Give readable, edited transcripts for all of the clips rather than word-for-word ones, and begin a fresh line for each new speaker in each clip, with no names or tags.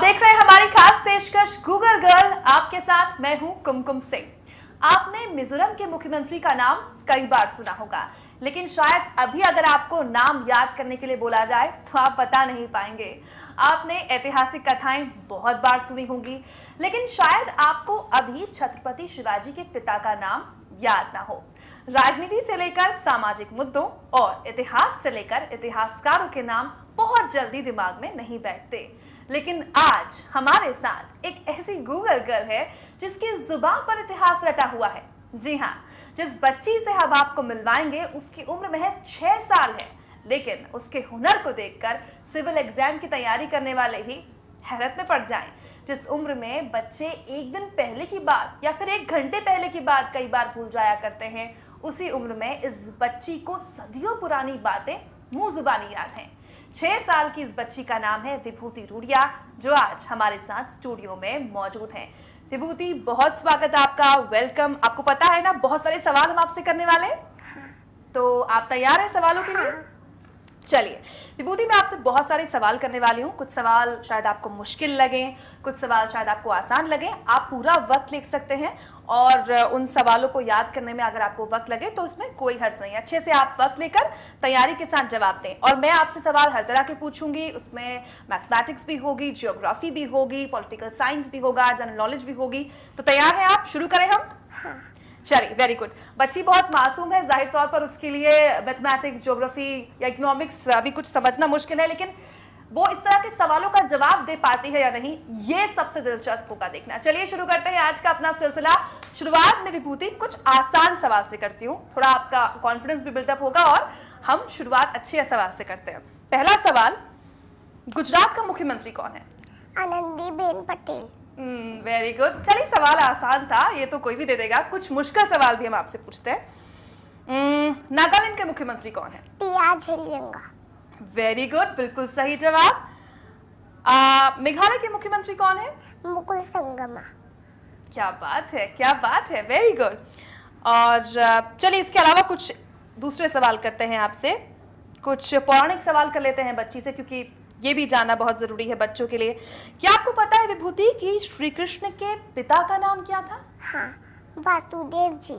देख रहे हैं हमारी खास पेशकश गूगल गर्ल। आपके साथ मैं हूं कुमकुम सिंह। आपने मिजोरम के मुख्यमंत्री का नाम कई बार सुना होगा, लेकिन शायद अभी अगर आपको नाम याद करने के लिए बोला जाए तो आप बता नहीं पाएंगे। आपने ऐतिहासिक कथाएं बहुत बार सुनी होंगी, लेकिन शायद आपको अभी छत्रपति शिवाजी के पिता का नाम याद ना हो। राजनीति से लेकर सामाजिक मुद्दों और इतिहास से लेकर इतिहासकारों के नाम बहुत जल्दी दिमाग में नहीं बैठते, लेकिन आज हमारे साथ एक ऐसी गूगल गर्ल है जिसकी जुबान पर इतिहास रटा हुआ है। जी हाँ, जिस बच्ची से हम आपको मिलवाएंगे उसकी उम्र महज 6 साल है, लेकिन उसके हुनर को देखकर सिविल एग्जाम की तैयारी करने वाले भी हैरत में पड़ जाएं। जिस उम्र में बच्चे एक दिन पहले की बात या फिर 1 घंटे पहले की बात कई बार भूल जाया करते हैं, उसी उम्र में इस बच्ची को सदियों पुरानी बातें मुंह जुबानी याद हैं। 6 साल की इस बच्ची का नाम है विभूति रूडिया, जो आज हमारे साथ स्टूडियो में मौजूद हैं। विभूति, बहुत स्वागत है आपका, वेलकम। आपको पता है ना, बहुत सारे सवाल हम आपसे करने वाले हैं, तो आप तैयार हैं सवालों के लिए? चलिए विभूति, मैं आपसे बहुत सारे सवाल करने वाली हूँ। कुछ सवाल शायद आपको मुश्किल लगे, कुछ सवाल शायद आपको आसान लगे। आप पूरा वक्त लिख सकते हैं और उन सवालों को याद करने में अगर आपको वक्त लगे तो उसमें कोई हर्ज नहीं है। अच्छे से आप वक्त लेकर तैयारी के साथ जवाब दें। और मैं आपसे सवाल हर तरह के पूछूंगी, उसमें मैथमेटिक्स भी होगी, जियोग्राफी भी होगी, पॉलिटिकल साइंस भी होगा, जनरल नॉलेज भी होगी। तो तैयार हैं आप? शुरू करें हम? हाँ। चलिए, वेरी गुड। बच्ची बहुत मासूम है, जाहिर तौर पर उसके लिए मैथमेटिक्स, ज्योग्राफी या इकोनॉमिक्स अभी कुछ समझना मुश्किल है, लेकिन वो इस तरह के सवालों का जवाब दे पाती है या नहीं, ये सबसे दिलचस्प होगा देखना। चलिए शुरू करते हैं आज का अपना सिलसिला। शुरुआत में विभूति कुछ आसान सवाल से करती हूँ, थोड़ा आपका कॉन्फिडेंस भी बिल्डअप होगा और हम शुरुआत अच्छे सवाल से करते हैं। पहला सवाल, गुजरात का मुख्यमंत्री कौन है?
आनंदीबेन पटेल।
Very good. चलिए, सवाल आसान था, ये तो कोई भी दे देगा। कुछ मुश्किल सवाल भी हम आपसे पूछते हैं। नागालैंड के मुख्यमंत्री कौन है?
टी.आर. झिलयंगा।
वेरी गुड, बिल्कुल सही जवाब। मेघालय के मुख्यमंत्री कौन है?
मुकुल संगमा।
क्या बात है, क्या बात है, वेरी गुड। और चलिए, इसके अलावा कुछ दूसरे सवाल करते हैं आपसे। कुछ पौराणिक सवाल कर लेते हैं बच्ची से, क्योंकि ये भी जानना बहुत जरूरी है बच्चों के लिए। क्या आपको पता है विभूति कि श्री कृष्ण के पिता का नाम क्या था?
हाँ, वासुदेव जी।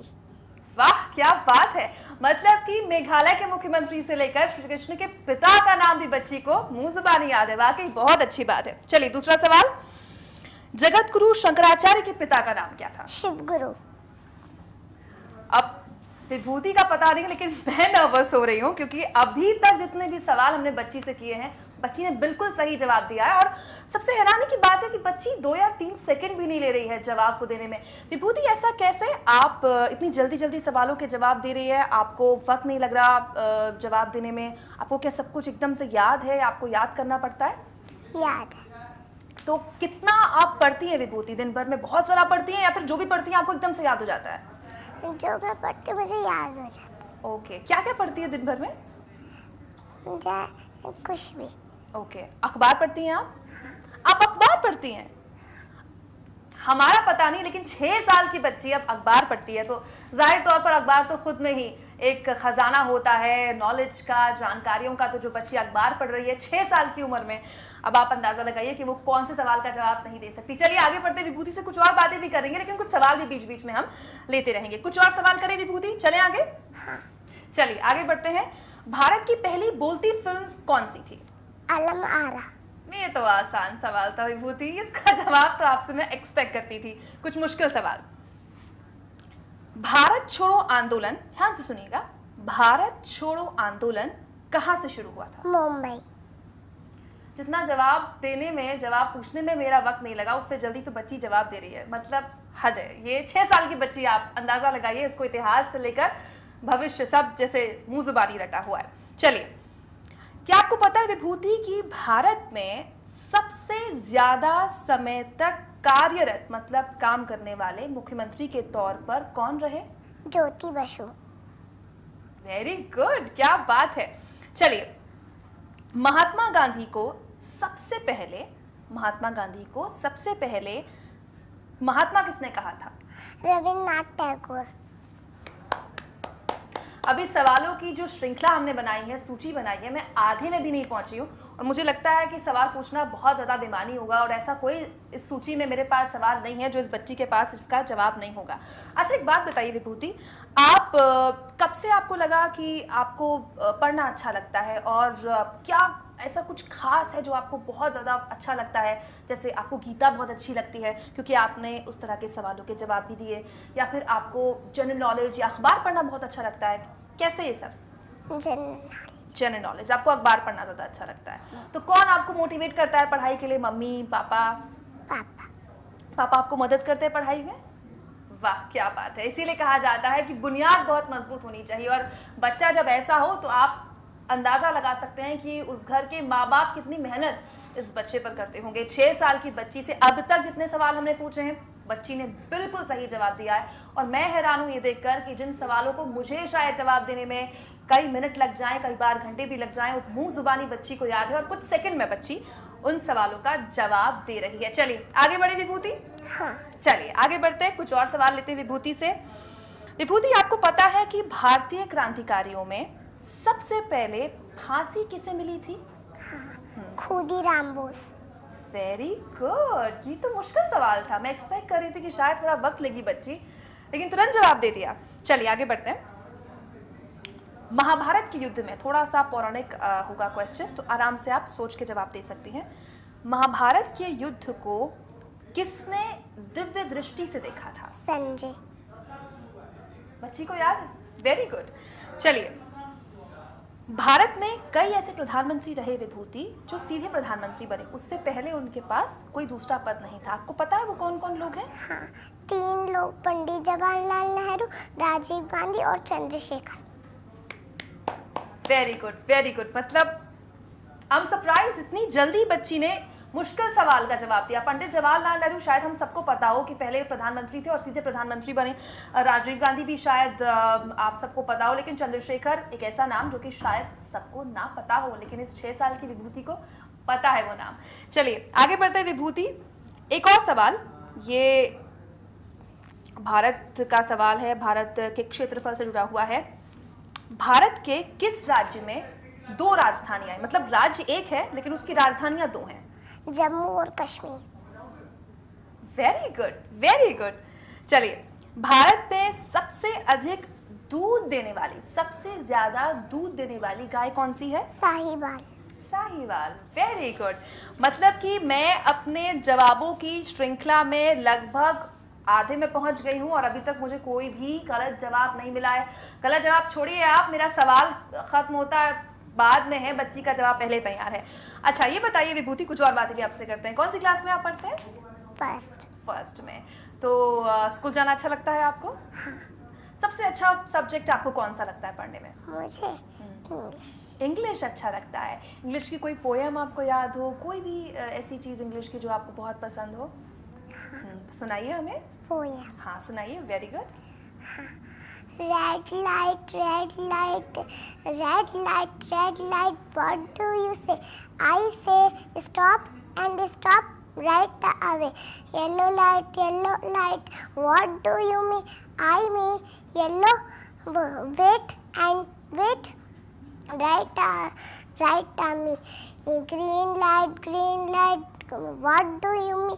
वाह, क्या बात है। मतलब कि मेघालय के मुख्यमंत्री से लेकर श्री कृष्ण के पिता का नाम भी बच्ची को मुंह जुबानी याद है। वाकई बहुत अच्छी बात है। चलिए दूसरा सवाल, जगत गुरु शंकराचार्य के पिता का नाम क्या था?
शिव गुरु।
अब विभूति का पता नहीं, लेकिन मैं नर्वस हो रही हूँ, क्योंकि अभी तक जितने भी सवाल हमने बच्ची से किए हैं, बच्ची ने बिल्कुल सही जवाब दिया है। और सबसे हैरानी की बात है कि बच्ची 2 या 3 सेकंड भी नहीं ले रही है जवाब को देने में। विभूति, ऐसा कैसे? आप इतनी जल्दी जल्दी सवालों के जवाब दे रही है, आपको वक्त नहीं लग रहा जवाब देने में? आपको क्या सब कुछ एकदम से याद है, आपको याद करना पड़ता है?
याद है।
तो कितना आप पढ़ती हैं विभूति दिन भर में? बहुत सारा पढ़ती हैं या फिर जो भी पढ़ती हैं आपको एकदम से याद हो जाता है?
जो मैं पढ़ती मुझे याद हो जाता।
ओके, क्या क्या पढ़ती है दिन भर में?
कुछ भी।
ओके, अखबार पढ़ती हैं आप? आप अखबार पढ़ती हैं? हमारा पता नहीं, लेकिन 6 साल की बच्ची अब अखबार पढ़ती है, तो जाहिर तौर पर अखबार तो खुद में ही एक खजाना होता है नॉलेज का, जानकारियों का। तो जो बच्ची अखबार पढ़ रही है 6 साल की उम्र में, अब आप अंदाजा लगाइए कि वो कौन से सवाल का जवाब नहीं दे सकती। चलिए आगे बढ़ते, विभूति से कुछ और बातें भी करेंगे, लेकिन कुछ सवाल भी बीच बीच में हम लेते रहेंगे। कुछ और सवाल करें विभूति? चले आगे?
हाँ।
चलिए आगे बढ़ते हैं। भारत की पहली बोलती फिल्म कौन सी थी?
आलम आरा।
ये तो आसान सवाल था विभूति, इसका जवाब तो आपसे मैं एक्सपेक्ट करती थी। कुछ मुश्किल सवाल। भारत छोड़ो आंदोलन, ध्यान से सुनिएगा, भारत छोड़ो आंदोलन कहां से शुरू हुआ था?
मुंबई।
जितना जवाब देने में, जवाब पूछने में मेरा वक्त नहीं लगा, उससे जल्दी तो बच्ची जवाब दे रही है। मतलब हद है। ये 6 साल की बच्ची, आप अंदाजा लगाइए, इसको इतिहास से लेकर भविष्य सब जैसे मुंह जुबानी रटा हुआ है। चलिए, क्या आपको पता है विभूति कि भारत में सबसे ज्यादा समय तक कार्यरत, मतलब काम करने वाले मुख्यमंत्री के तौर पर कौन रहे?
ज्योति बसु।
वेरी गुड, क्या बात है। चलिए, महात्मा गांधी को सबसे पहले महात्मा किसने कहा था?
रविन्द्रनाथ टैगोर।
अभी सवालों की जो श्रृंखला हमने बनाई है, सूची बनाई है, मैं आधे में भी नहीं पहुंची हूँ, और मुझे लगता है कि सवाल पूछना बहुत ज़्यादा बेमानी होगा और ऐसा कोई इस सूची में मेरे पास सवाल नहीं है जो इस बच्ची के पास इसका जवाब नहीं होगा। अच्छा, एक बात बताइए विभूति, आप कब से आपको लगा कि आपको पढ़ना अच्छा लगता है, और क्या ऐसा कुछ खास है जो आपको बहुत ज़्यादा अच्छा लगता है? जैसे आपको गीता बहुत अच्छी लगती है क्योंकि आपने उस तरह के सवालों के जवाब भी दिए, या फिर आपको जनरल नॉलेज या अखबार पढ़ना बहुत अच्छा लगता है? कैसे ये सब? जनरल नॉलेज, आपको अखबार पढ़ना ज़्यादा अच्छा लगता है। तो कौन आपको मोटिवेट करता है पढ़ाई के लिए? मम्मी, पापा? पापा आपको मदद करते हैं पढ़ाई में? वाह, क्या बात है। इसीलिए कहा जाता है कि बुनियाद बहुत मजबूत होनी चाहिए, और बच्चा जब ऐसा हो तो आप अंदाज़ा लगा सकते हैं कि उस घर के माँ बाप कितनी मेहनत इस बच्चे पर करते होंगे। 6 साल की बच्ची से अब तक जितने सवाल हमने पूछे हैं, बच्ची ने बिल्कुल सही जवाब दिया है, और मैं हैरान हूँ ये देखकर कि जिन सवालों को मुझे शायद जवाब देने में कई मिनट लग जाएं, कई बार घंटे भी लग जाएं, मुंह जुबानी बच्ची को याद है और कुछ सेकंड में बच्ची उन सवालों का जवाब दे रही है। चलिए आगे बढ़े विभूति।
हाँ।
चलिए आगे बढ़ते हैं, कुछ और सवाल लेते हैं विभूति से। विभूति, आपको पता है कि भारतीय क्रांतिकारियों में सबसे पहले फांसी किसे मिली थी?
खुदीराम बोस।
वेरी गुड, ये तो मुश्किल सवाल था। मैं एक्सपेक्ट कर रही थी कि शायद थोड़ा वक्त लगी बच्ची, लेकिन तुरंत जवाब दे दिया। चलिए आगे बढ़ते हैं। महाभारत के युद्ध में, थोड़ा सा पौराणिक होगा क्वेश्चन, तो आराम से आप सोच के जवाब दे सकती हैं। महाभारत के युद्ध को किसने दिव्य दृष्टि से देखा था?
संजय।
बच्ची को याद है? Very good. चलिए, भारत में कई ऐसे प्रधानमंत्री रहे विभूति जो सीधे प्रधानमंत्री बने, उससे पहले उनके पास कोई दूसरा पद नहीं था। आपको पता है वो कौन कौन लोग हैं?
हाँ, 3 लोग, पंडित जवाहरलाल नेहरू, राजीव गांधी और Chandrashekhar.
Very good, very good. मतलब आई एम सरप्राइज, इतनी जल्दी बच्ची ने मुश्किल सवाल का जवाब दिया। पंडित जवाहरलाल नेहरू शायद हम सबको पता हो कि पहले प्रधानमंत्री थे और सीधे प्रधानमंत्री बने। राजीव गांधी भी शायद आप सबको पता हो, लेकिन चंद्रशेखर एक ऐसा नाम जो कि शायद सबको ना पता हो, लेकिन इस 6 साल की विभूति को पता है वो नाम। चलिए आगे बढ़ते हैं विभूति। एक और सवाल, ये भारत का सवाल है, भारत के क्षेत्रफल से जुड़ा हुआ है। भारत के किस राज्य में 2 राजधानियां, मतलब राज्य एक है लेकिन उसकी राजधानियां 2 हैं?
जम्मू और Kashmir.
Very good, very good. चलिए, भारत में सबसे अधिक दूध देने वाली, सबसे ज्यादा दूध देने वाली गाय कौन सी है?
साहिवाल।
Sahiwal, very good. मतलब कि मैं अपने जवाबों की श्रृंखला में लगभग आधे में पहुंच गई हूं और अभी तक मुझे कोई भी गलत जवाब नहीं मिला है। गलत जवाब छोड़िए आप, मेरा सवाल खत्म होता है बाद में है, बच्ची का जवाब पहले तैयार है। अच्छा, ये बताइए विभूति, कुछ और बातें भी आपसे करते हैं। कौन सी क्लास में आप पढ़ते हैं? फर्स्ट में। तो स्कूल जाना अच्छा लगता है आपको?
हाँ।
सबसे अच्छा सब्जेक्ट आपको कौन सा लगता है पढ़ने में?
मुझे
इंग्लिश अच्छा लगता है। इंग्लिश की कोई पोएम आपको याद हो, कोई भी ऐसी चीज़ इंग्लिश की जो आपको बहुत पसंद हो? सुनाइए हमें।
पोएम।
हाँ सुनाइए, very good.
Red light, red light, red light, red light, what do you say? I say stop and stop right away. Yellow light, what do you mean? I mean yellow, wait and wait right me. Green light, what do you mean?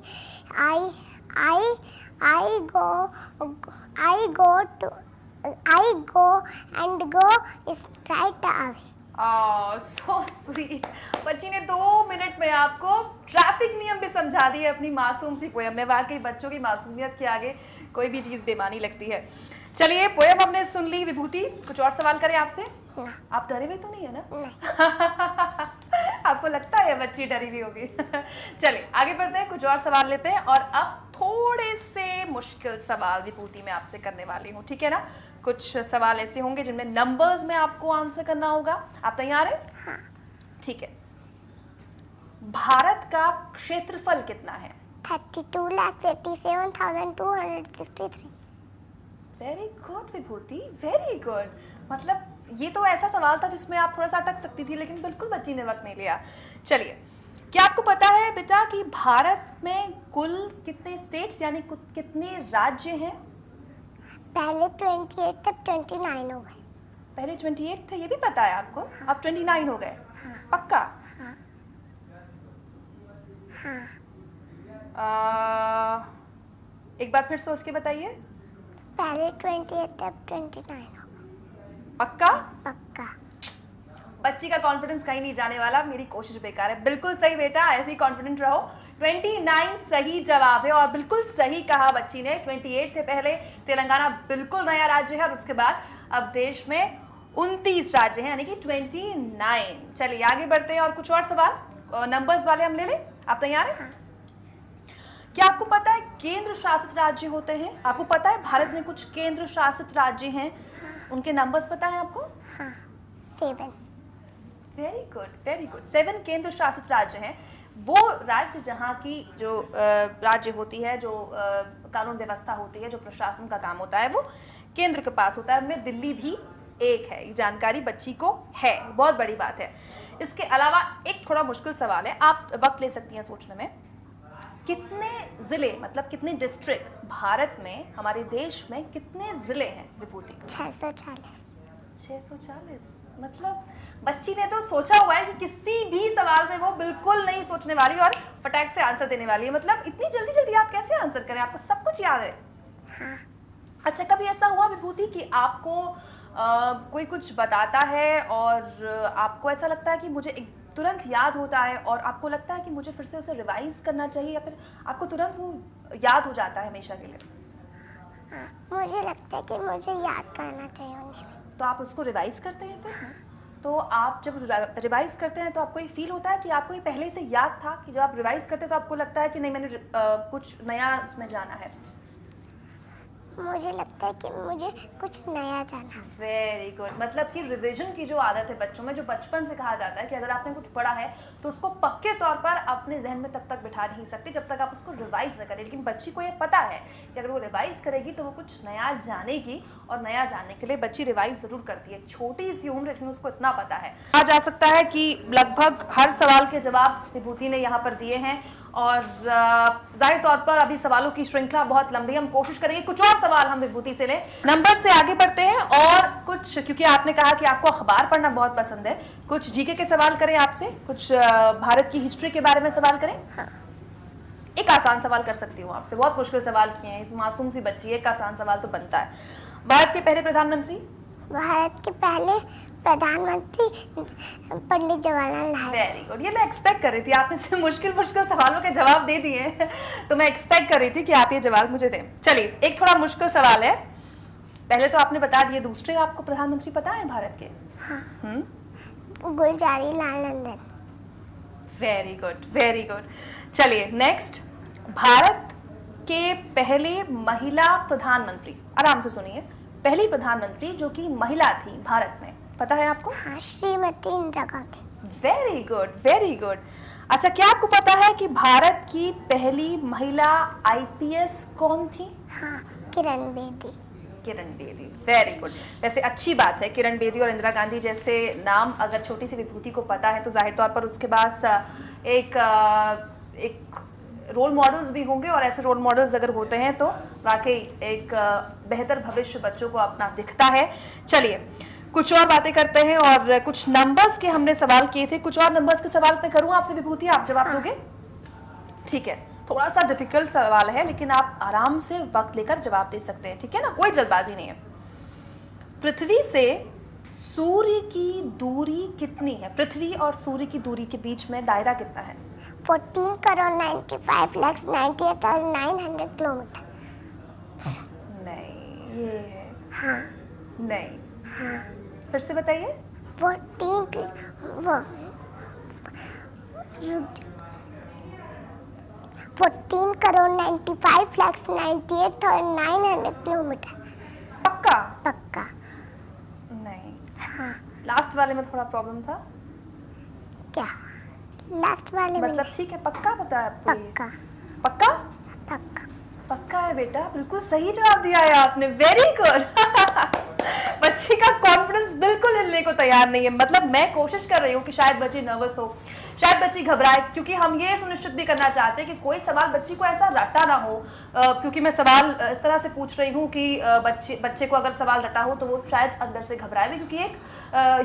I go and go is right away.
So sweet. बच्ची ने 2 minute में आपको traffic नियम भी समझा दिए अपनी मासूम सी पोएम में। वाकई बच्चों की मासूमियत के आगे कोई भी चीज़ बेमानी लगती है। चलिए, पोएम हमने सुन ली विभूति, कुछ और सवाल करें आपसे? आप डरे हुए तो नहीं है ना? आपको लगता है बच्ची डरी हुई होगी। चलिए आगे बढ़ते हैं, कुछ और सवाल लेते हैं, और अब थोड़े से मुश्किल सवाल विभूति में आपसे करने वाली हूँ, ठीक है ना? कुछ सवाल ऐसे होंगे जिनमें नंबर्स में आपको आंसर करना होगा। आप तैयार हैं?
हाँ।
ठीक है। भारत का क्षेत्रफल कितना है?
32,87,263।
वेरी गुड विभूति, वेरी गुड। मतलब ये तो ऐसा सवाल था जिसमें आप थोड़ा सा अटक सकती थी, लेकिन बिल्कुल बच्ची ने वक्त नहीं लिया। चलिए, क्या आपको पता है बेटा कि भारत में कुल कितने स्टेट्स यानी कितने राज्य हैं?
पहले 28 तक 29 हो गए।
पहले 28 थे, ये भी पता है आपको? अब 29 हो गए?
हाँ।
पक्का?
हाँ। हाँ,
एक बार फिर सोच के बताइए।
पहले 28 अब 29 होगा।
पक्का?
पक्का।
बच्ची का कॉन्फिडेंस कहीं नहीं जाने वाला, मेरी कोशिश बेकार है। बिल्कुल सही बेटा, ऐसे ही कॉन्फिडेंट रहो। 29 सही जवाब है और बिल्कुल सही कहा बच्ची ने। 28 थे पहले। तेलंगाना बिल्कुल नया राज्य है और उसके बाद अब देश में 29 राज्य हैं, यानी कि 29। चलिए आगे बढ़ते हैं और कुछ और सवाल नंबर्स वाले हम ले लें। आप तैयार हैं?
हाँ।
क्या आपको पता है केंद्र शासित राज्य होते हैं? आपको पता है भारत में कुछ केंद्र शासित राज्य हैं, उनके नंबर्स पता है आपको?
हाँ, 7।
Very good, very good. 7 केंद्र शासित राज्य हैं। वो राज्य जहाँ की जो राज्य होती है, जो कानून व्यवस्था होती है, जो प्रशासन का काम होता है, वो केंद्र के पास होता है। उनमें दिल्ली भी एक है। ये जानकारी बच्ची को है, बहुत बड़ी बात है। इसके अलावा एक थोड़ा मुश्किल सवाल है, आप वक्त ले सकती हैं सोचने में। कितने जिले, मतलब कितने डिस्ट्रिक्ट भारत में, हमारे देश में कितने जिले हैं विभूति?
640।
640। मतलब बच्ची ने तो सोचा हुआ है कि किसी भी सवाल में वो बिल्कुल नहीं सोचने वाली और फटाक से आंसर देने वाली है। मतलब इतनी जल्दी जल्दी आप कैसे आंसर करें? आपको सब कुछ याद है।
हाँ।
अच्छा, कभी ऐसा हुआ विभूति कि आपको कोई कुछ बताता है और आपको ऐसा लगता है कि मुझे एक तुरंत याद होता है और आपको लगता है कि मुझे फिर से उसे रिवाइज करना चाहिए, या फिर आपको तुरंत वो याद हो जाता है हमेशा के लिए?
हाँ, मुझे लगता है कि मुझे याद करना चाहिए उन्हें।
तो आप उसको रिवाइज करते हैं फिर? तो आप जब रिवाइज करते हैं तो आपको ये फील होता है कि आपको ये पहले से याद था, कि जब आप रिवाइज करते हैं तो आपको लगता है कि नहीं, मैंने कुछ नया इसमें जाना है?
मुझे लगता है कि मुझे कुछ नया जाना है।
Very good. मतलब कि रिवीजन की जो आदत है बच्चों में, जो बचपन से कहा जाता है कि अगर आपने कुछ पढ़ा है तो उसको पक्के तौर पर अपने जहन में तब तक बिठा नहीं सकते जब तक आप उसको रिवाइज न करें। लेकिन बच्ची को ये पता है कि अगर वो रिवाइज करेगी तो वो कुछ नया जानेगी, और नया जानने के लिए बच्ची रिवाइज जरूर करती है। छोटी सी उम्र, लेकिन उसको इतना पता है। कहा जा सकता है कि लगभग हर सवाल के जवाब विभूति ने यहाँ पर दिए हैं और जाहिर तौर पर अभी सवालों की श्रृंखला बहुत लंबी, हम कोशिश करेंगे कुछ और सवाल हम विभूति से लें। नंबर से आगे बढ़ते हैं और कुछ, क्योंकि आपने कहा कि आपको अखबार पढ़ना बहुत पसंद है, कुछ जीके के सवाल करें आपसे, कुछ भारत की हिस्ट्री के बारे में सवाल करें।
हाँ।
एक आसान सवाल कर सकती हूँ आपसे, बहुत मुश्किल सवाल किए हैं, मासूम सी बच्ची है, एक आसान सवाल तो बनता है। भारत के पहले प्रधानमंत्री?
भारत के पहले प्रधानमंत्री पंडित जवाहरलाल नेहरू।
Very good. ये मैं एक्सपेक्ट कर रही थी, आपने इतने मुश्किल मुश्किल सवालों के जवाब दे दिए तो मैं एक्सपेक्ट कर रही थी कि आप ये जवाब मुझे दें। चलिए एक थोड़ा मुश्किल सवाल है। पहले तो आपने बता दिए, दूसरे आपको प्रधानमंत्री पता है भारत के?
हाँ। Gulzarilal Nandan.
Very good, very good. चलिए नेक्स्ट, भारत के पहले महिला प्रधानमंत्री, आराम से सुनिए, पहली प्रधानमंत्री जो कि महिला थी भारत में, पता है आपको?
हाँ, Shrimati Indira Gandhi.
Very good, very good. अच्छा, क्या आपको पता है कि भारत की पहली महिला आईपीएस कौन थी?
हाँ, किरण बेदी।
Kiran Bedi, very good. वैसे अच्छी बात है, किरण बेदी और इंदिरा गांधी जैसे नाम अगर छोटी सी विभूति को पता है तो जाहिर तौर पर उसके पास एक रोल मॉडल्स भी होंगे, और ऐसे रोल मॉडल्स अगर होते हैं तो वाकई एक बेहतर भविष्य बच्चों को अपना दिखता है। चलिए कुछ और बातें करते हैं और कुछ नंबर्स के हमने सवाल किए थे, कुछ और नंबर्स के सवाल मैं करूँ आपसे विभूति, आप जवाब दोगे? ठीक है, थोड़ा सा डिफिकल्ट सवाल है लेकिन आप आराम से वक्त लेकर जवाब दे सकते हैं, ठीक है ना, कोई जल्दबाजी नहीं है। पृथ्वी से सूर्य की दूरी कितनी है? पृथ्वी और सूर्य की दूरी के बीच में दायरा कितना है?
14 करोड़ 95,98,900 किलोमीटर।
नहीं, ये है।
हाँ।
नहीं,
हाँ।
फिर से बताइए।
14 करोड़ 95,98,900 किलोमीटर।
पक्का?
पक्का।
नहीं।
हाँ।
लास्ट वाले में थोड़ा प्रॉब्लम था।
क्या लास्ट वाले में?
मतलब ठीक है, पक्का पता है आपको?
पक्का।
पक्का?
पक्का।
पक्का है बेटा, बिल्कुल सही जवाब दिया है आपने, वेरी गुड। बच्ची का कॉन्फिडेंस बिल्कुल हिलने को तैयार नहीं है। मतलब मैं कोशिश कर रही हूँ कि शायद बच्ची नर्वस हो, शायद बच्ची घबराए, क्योंकि हम ये सुनिश्चित भी करना चाहते हैं कि कोई सवाल बच्ची को ऐसा रटा ना हो, क्योंकि मैं सवाल इस तरह से पूछ रही हूँ कि बच्चे को अगर सवाल रटा हो तो वो शायद अंदर से घबराए भी, क्योंकि एक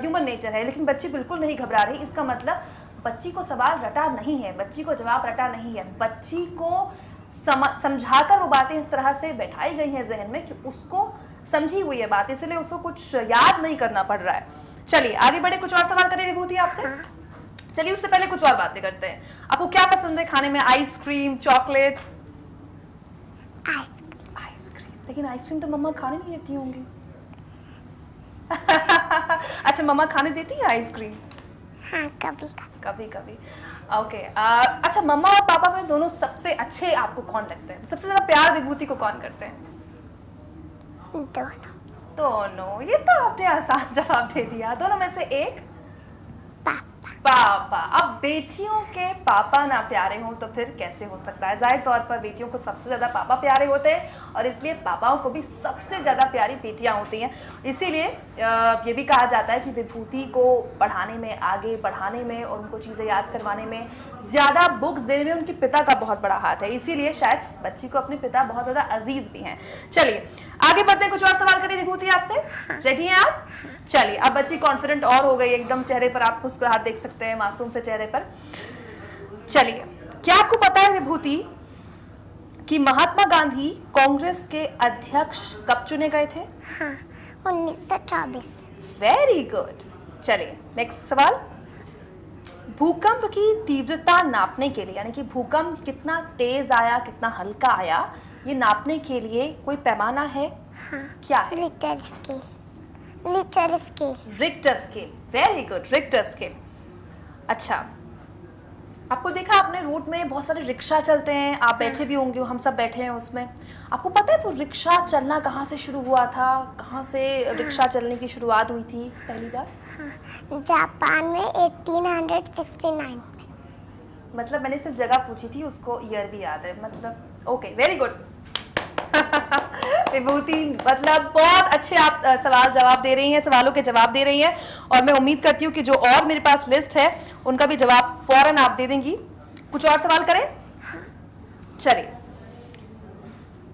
ह्यूमन नेचर है। लेकिन बच्ची बिल्कुल नहीं घबरा रही, इसका मतलब बच्ची को सवाल रटा नहीं है, बच्ची को जवाब रटा नहीं है, बच्ची को समझाकर वो बातें इस तरह से बैठाई गई हैं जहन में कि उसको समझी हुई है बात, इसलिए उसको कुछ याद नहीं करना पड़ रहा है। चलिए आगे बढ़े, कुछ और सवाल करें विभूति आपसे। चलिए उससे पहले कुछ और बातें करते हैं। आपको क्या पसंद है खाने में? Ice cream, chocolates? आइसक्रीम। लेकिन आइसक्रीम तो मम्मा खाने नहीं देती होंगी। अच्छा, मम्मा खाने देती है आइसक्रीम?
हाँ, कभी
कभी। ओके। अच्छा, मम्मा और पापा में दोनों सबसे अच्छे आपको कौन लगते हैं? सबसे ज्यादा प्यार विभूति को कौन करते हैं? दोनों। ये तो आपने आसान जवाब दे दिया। दोनों में से एक? पापा। अब बेटियों के पापा ना प्यारे हों तो फिर कैसे हो सकता है? जाहिर तौर पर बेटियों को सबसे ज्यादा पापा प्यारे होते हैं और इसलिए पापाओं को भी सबसे ज्यादा प्यारी बेटियां होती हैं। इसीलिए ये भी कहा जाता है कि विभूति को पढ़ाने में, आगे बढ़ाने में और उनको चीजें याद करवाने में, ज्यादा बुक्स देने में उनके पिता का बहुत बड़ा हाथ है। इसीलिए शायद बच्ची को अपने पिता बहुत ज्यादा अजीज भी हैं। चलिए आगे बढ़ते हैं, कुछ और सवाल करें विभूति आपसे। रेडी हैं आप? चलिए, अब बच्ची कॉन्फिडेंट और हो गई एकदम, चेहरे पर आप उसको हाथ देख सकते हैं, मासूम से चेहरे पर। चलिए, क्या आपको पता है विभूति कि महात्मा गांधी कांग्रेस के अध्यक्ष कब चुने गए थे?
हाँ, 1924।
Very good. चलिए नेक्स्ट सवाल। भूकंप की तीव्रता नापने के लिए, यानी कि भूकंप कितना तेज आया, कितना हल्का आया, ये नापने के लिए कोई पैमाना है?
हाँ,
क्या है?
Richter scale.
Richter scale. Very good, Richter scale. अच्छा, आपको देखा आपने रोड में बहुत सारे रिक्शा चलते हैं, आप बैठे भी होंगे, हम सब बैठे हैं उसमें। आपको पता है वो रिक्शा चलना कहाँ से शुरू हुआ था? कहाँ से रिक्शा चलने की शुरुआत हुई थी पहली बार?
जापान में 1869 में।
मतलब मैंने सिर्फ जगह पूछी थी, उसको ईयर भी याद है। मतलब ओके, वेरी गुड विभूति, मतलब बहुत अच्छे आप सवाल जवाब दे रही हैं, सवालों के जवाब दे रही हैं और मैं उम्मीद करती हूँ कि जो और मेरे पास लिस्ट है उनका भी जवाब फौरन आप दे देंगी। कुछ और सवाल करें? चलिए,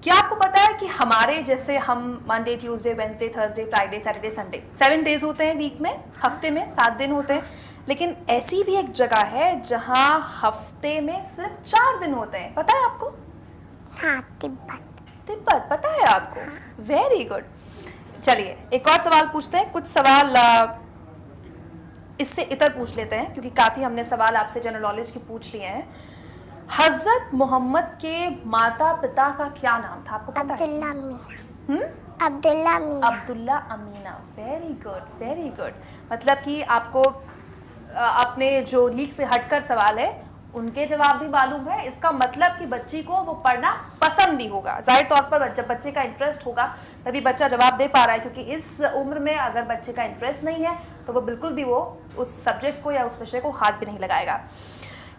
क्या आपको पता है कि हमारे जैसे हम Monday, Tuesday, Wednesday, Thursday, Friday, Saturday, Sunday 7 days होते हैं वीक में, हफ्ते में 7 दिन होते हैं, लेकिन ऐसी भी एक जगह है जहां हफ्ते में सिर्फ 4 दिन होते हैं। पता है आपको?
हाँ, तिब्बत।
पता है आपको? Very good. चलिए एक और सवाल पूछते हैं। कुछ सवाल इससे इतर पूछ लेते हैं क्योंकि काफी हमने सवाल आपसे जनरल नॉलेज के पूछ लिए हैं। हजरत मोहम्मद के माता पिता का क्या नाम था? आपको पता है? Abdullah Amina. Very good, very good. मतलब कि आपको अपने जो लीक से हटकर सवाल है उनके जवाब भी मालूम है। इसका मतलब कि बच्ची को वो पढ़ना पसंद भी होगा। जाहिर तौर पर जब बच्चे का इंटरेस्ट होगा तभी बच्चा जवाब दे पा रहा है, क्योंकि इस उम्र में अगर बच्चे का इंटरेस्ट नहीं है तो वो बिल्कुल भी वो उस सब्जेक्ट को या उस विषय को हाथ भी नहीं लगाएगा।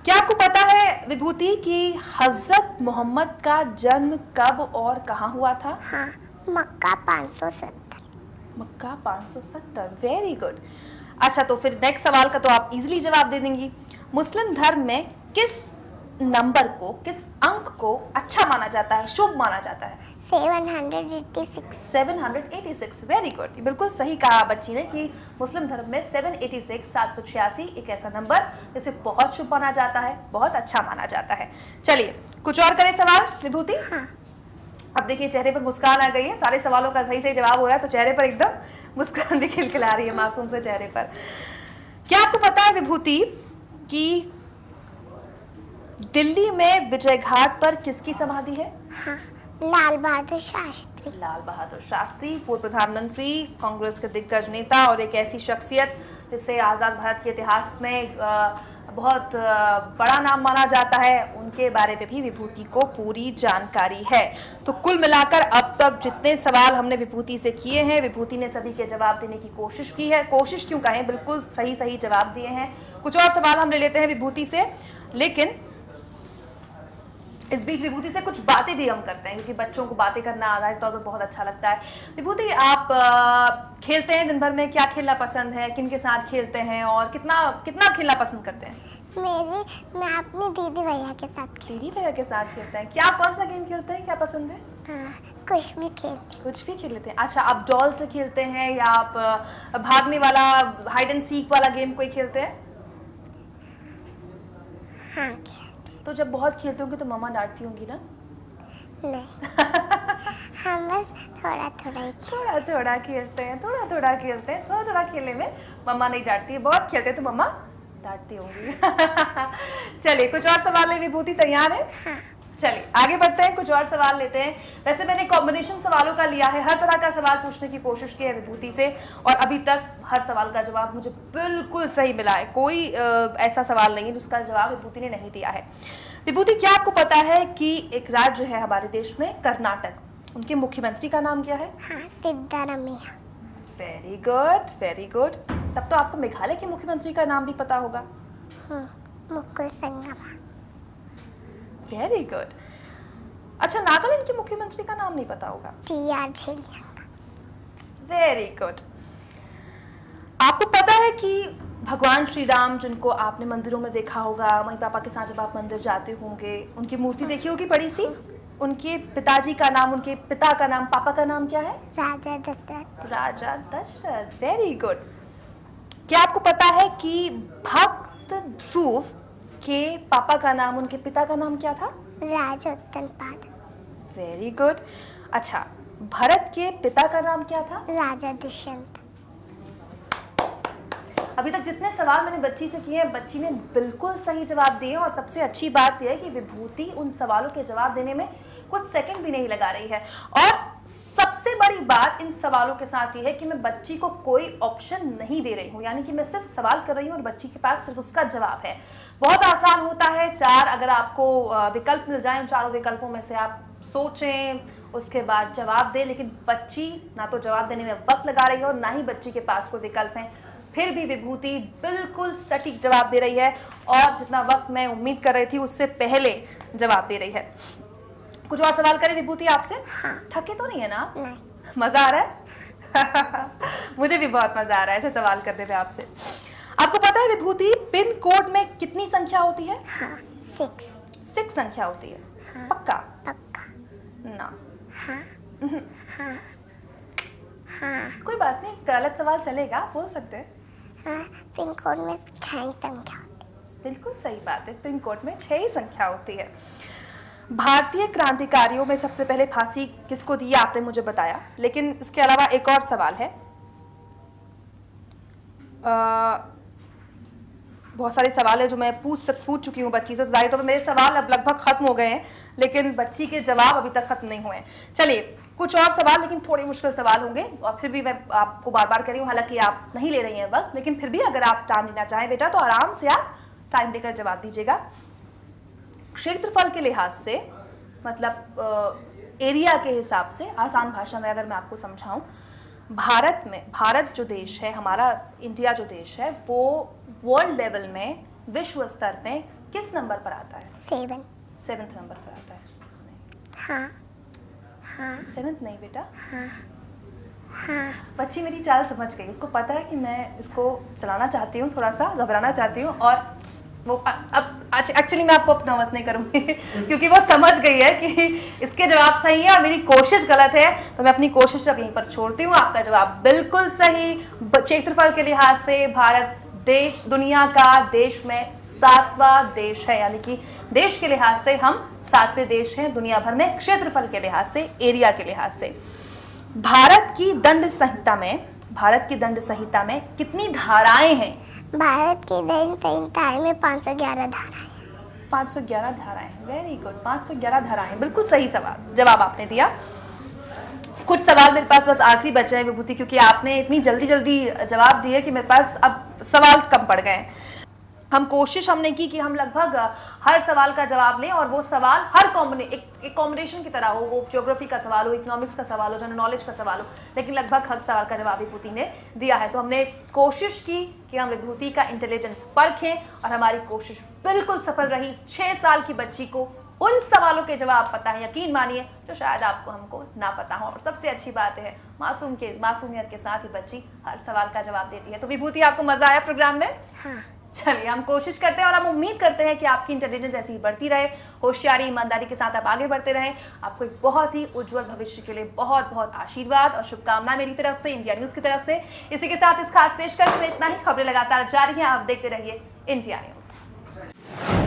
क्या आपको पता है विभूति कि हजरत मोहम्मद का जन्म कब और कहाँ हुआ था?
हाँ, मक्का 570।
मक्का 570। Very good. अच्छा, तो फिर नेक्स्ट सवाल का तो आप इजीली जवाब दे देंगी। मुस्लिम धर्म में किस नंबर को, किस अंक को अच्छा माना जाता है, शुभ माना जाता है?
786।
786। Very good. बिल्कुल सही कहा बच्ची ने कि मुस्लिम धर्म में 786 एक ऐसा नंबर जिसे बहुत शुभ माना जाता है, बहुत अच्छा माना जाता है। चलिए कुछ और करें सवाल विभूति।
हाँ।
अब देखिए चेहरे पर मुस्कान आ गई है, सारे सवालों का सही जवाब हो रहा है तो चेहरे पर एकदम मुस्कान भी खिलखिला रही है मासूम से चेहरे पर। क्या आपको पता है विभूति कि दिल्ली में विजय घाट पर किसकी समाधि है?
हाँ, लाल बहादुर शास्त्री।
लाल बहादुर शास्त्री, पूर्व प्रधानमंत्री, कांग्रेस के दिग्गज नेता और एक ऐसी शख्सियत जिसे आज़ाद भारत के इतिहास में बहुत बड़ा नाम माना जाता है, उनके बारे में भी विभूति को पूरी जानकारी है। तो कुल मिलाकर अब तक जितने सवाल हमने विभूति से किए हैं, विभूति ने सभी के जवाब देने की कोशिश की है। कोशिश क्यों कहें, बिल्कुल सही जवाब दिए हैं। कुछ और सवाल हम ले लेते हैं विभूति से, लेकिन इस बीच विभूति से कुछ बातें भी हम करते हैं क्योंकि बच्चों को बातें करना आधारित तौर पर बहुत अच्छा लगता है। विभूति, आप खेलते हैं दिन भर में, क्या खेलना पसंद है, किन के साथ खेलते हैं और कितना खेलना पसंद करते हैं?
मैं अपनी दीदी भैया के साथ
दीदी भैया के साथ खेलते हैं। क्या कौन सा गेम खेलते हैं, क्या पसंद है?
कुछ भी खेल लेते हैं। अच्छा, आप डॉल से खेलते हैं या आप भागने वाला हाइड एंड सीक वाला गेम कोई खेलते हैं? हाँ खेलते।
तो जब बहुत खेलते होंगे तो मम्मा डांटती होंगी ना?
नहीं हम बस थोड़ा थोड़ा ही
थोड़ा थोड़ा खेलते हैं, थोड़ा थोड़ा खेलते हैं, थोड़ा थोड़ा खेलने में मम्मा नहीं डांटती है, बहुत खेलते हैं तो मम्मा डांटती होंगी। चलिए कुछ और सवाल ले, विभूति तैयार है?
हाँ।
चलिए आगे बढ़ते हैं, कुछ और सवाल लेते हैं। वैसे मैंने कॉम्बिनेशन सवालों का लिया है, हर तरह का सवाल पूछने की कोशिश की है विभूति से और अभी तक हर सवाल का जवाब मुझे बिल्कुल सही मिला है। कोई ऐसा सवाल नहीं है जिसका जवाब विभूति ने नहीं दिया है। विभूति क्या आपको पता है कि एक राज्य है हमारे देश में कर्नाटक, उनके मुख्यमंत्री का नाम क्या है?
हाँ Siddaramaiah.
Very good very good. तब तो आपको मेघालय के मुख्यमंत्री का नाम भी पता होगा।
मुकुल संगमा।
Very good. अच्छा नागालैंड के मुख्यमंत्री का नाम नहीं पता होगा?
TR झेलिया।
Very good. आपको पता है कि भगवान श्री राम, जिनको आपने मंदिरों में देखा होगा, मम्मी पापा के साथ जब आप मंदिर जाते होंगे, उनकी मूर्ति देखी होगी बड़ी सी, उनके पिताजी का नाम, उनके पिता का नाम, पापा का नाम क्या है?
राजा दशरथ।
राजा दशरथ। Very good. क्या आपको पता है कि भक्त ध्रुव के पापा का नाम, उनके पिता का नाम क्या था?
राजा उत्तनपाद।
Very good. अच्छा भरत के पिता का नाम क्या था?
राजा दुष्यंत।
अभी तक जितने सवाल मैंने बच्ची से किए हैं, बच्ची ने बिल्कुल सही जवाब दिए और सबसे अच्छी बात यह है कि विभूति उन सवालों के जवाब देने में कुछ सेकंड भी नहीं लगा रही है। और सबसे बड़ी बात इन सवालों के साथ ये है कि मैं बच्ची को कोई ऑप्शन नहीं दे रही हूँ, यानी कि मैं सिर्फ सवाल कर रही हूँ और बच्ची के पास सिर्फ उसका जवाब है। बहुत आसान होता है, 4 अगर आपको विकल्प मिल जाए, उन चारों विकल्पों में से आप सोचें, उसके बाद जवाब दें, लेकिन बच्ची ना तो जवाब देने में वक्त लगा रही है और ना ही बच्ची के पास कोई विकल्प है। फिर भी विभूति बिल्कुल सटीक जवाब दे रही है और जितना वक्त मैं उम्मीद कर रही थी उससे पहले जवाब दे रही है। कुछ और सवाल करें विभूति आपसे?
हाँ।
थके तो नहीं है ना?
नहीं।
मजा आ रहा है? मुझे भी बहुत मजा आ रहा है ऐसे सवाल करने में आपसे। आपको पता है विभूति पिन कोड में कितनी संख्या होती है?
हाँ
6 संख्या होती है।
हाँ।
पक्का?
पक्का।
ना।
हाँ हाँ हाँ
कोई बात नहीं, गलत सवाल चलेगा, बोल सकते हैं।
हाँ पिन कोड में 6 संख्या होती है।
बिल्कुल सही बात है, पिन कोड में 6 ही संख्या होती है। भारतीय क्रांतिकारियों में सबसे पहले फांसी किसको दी आपने मुझे बताया, लेकिन इसके अलावा एक और सवाल है। बहुत सारे सवाल है जो मैं पूछ चुकी हूँ बच्ची से, जाहिर तौर पर मेरे सवाल अब लगभग खत्म हो गए हैं, लेकिन बच्ची के जवाब अभी तक खत्म नहीं हुए हैं। चलिए कुछ और सवाल, लेकिन थोड़े मुश्किल सवाल होंगे और फिर भी मैं आपको बार बार कह रही हूँ, हालांकि आप नहीं ले रही हैं वक्त, लेकिन फिर भी अगर आप टाइम लेना चाहें बेटा तो आराम से आप टाइम लेकर जवाब दीजिएगा। क्षेत्रफल के लिहाज से, मतलब एरिया के हिसाब से, आसान भाषा में अगर मैं आपको समझाऊं, भारत जो देश है हमारा, इंडिया जो देश है, वो वर्ल्ड लेवल में, विश्व स्तर में किस नंबर पर आता है? 7th नंबर पर आता है।
हाँ हाँ
7th नहीं बेटा।
हाँ हाँ
बच्ची मेरी चाल समझ गई, उसको पता है कि मैं इसको चलाना चाहती हूँ, थोड़ा सा घबराना चाहती हूँ, और वो अब एक्चुअली मैं आपको नर्वस नहीं करूँगी क्योंकि वो समझ गई है कि इसके जवाब सही है और मेरी कोशिश गलत है, तो मैं अपनी कोशिश अब यहीं पर छोड़ती हूँ। आपका जवाब बिल्कुल सही। क्षेत्रफल के लिहाज से भारत देश दुनिया का देश में 7वां देश है, यानी कि देश के लिहाज से हम 7वें देश हैं दुनिया भर में, क्षेत्रफल के लिहाज से, एरिया के लिहाज से। भारत की दंड संहिता में कितनी धाराएं हैं?
भारत की दंड संहिता में 511 धाराएं।
511 धाराएं। वेरी गुड, 511 धाराएं, बिल्कुल सही जवाब आपने दिया। कुछ सवाल मेरे पास बस आखिरी बचे हैं विभूति, क्योंकि आपने इतनी जल्दी जवाब दिए कि मेरे पास अब सवाल कम पड़ गए। हम कोशिश हमने की कि हम लगभग हर सवाल का जवाब लें और वो सवाल हर एक कॉम्बिनेशन की तरह हो, वो ज्योग्राफी का सवाल हो, इकोनॉमिक्स का सवाल हो, जनरल नॉलेज का सवाल हो, लेकिन लगभग हर सवाल का जवाब विभूति ने दिया है। तो हमने कोशिश की कि हम विभूति का इंटेलिजेंस परखें और हमारी कोशिश बिल्कुल सफल रही। 6 साल की बच्ची को उन सवालों के जवाब पता है, यकीन मानिए, जो शायद आपको हमको ना पता हो। और सबसे अच्छी बात है मासूमियत के साथ ही बच्ची हर सवाल का जवाब देती है। तो विभूति आपको मजा आया प्रोग्राम में?
हाँ।
चलिए हम कोशिश करते हैं और हम उम्मीद करते हैं कि आपकी इंटेलिजेंस ऐसी ही बढ़ती रहे, होशियारी ईमानदारी के साथ आप आगे बढ़ते रहें। आपको एक बहुत ही उज्जवल भविष्य के लिए बहुत बहुत आशीर्वाद और शुभकामनाएं मेरी तरफ से, इंडिया न्यूज़ की तरफ से। इसी के साथ इस खास पेशकश में इतना ही। खबरें लगातार जारी हैं, आप देखते रहिए इंडिया न्यूज़।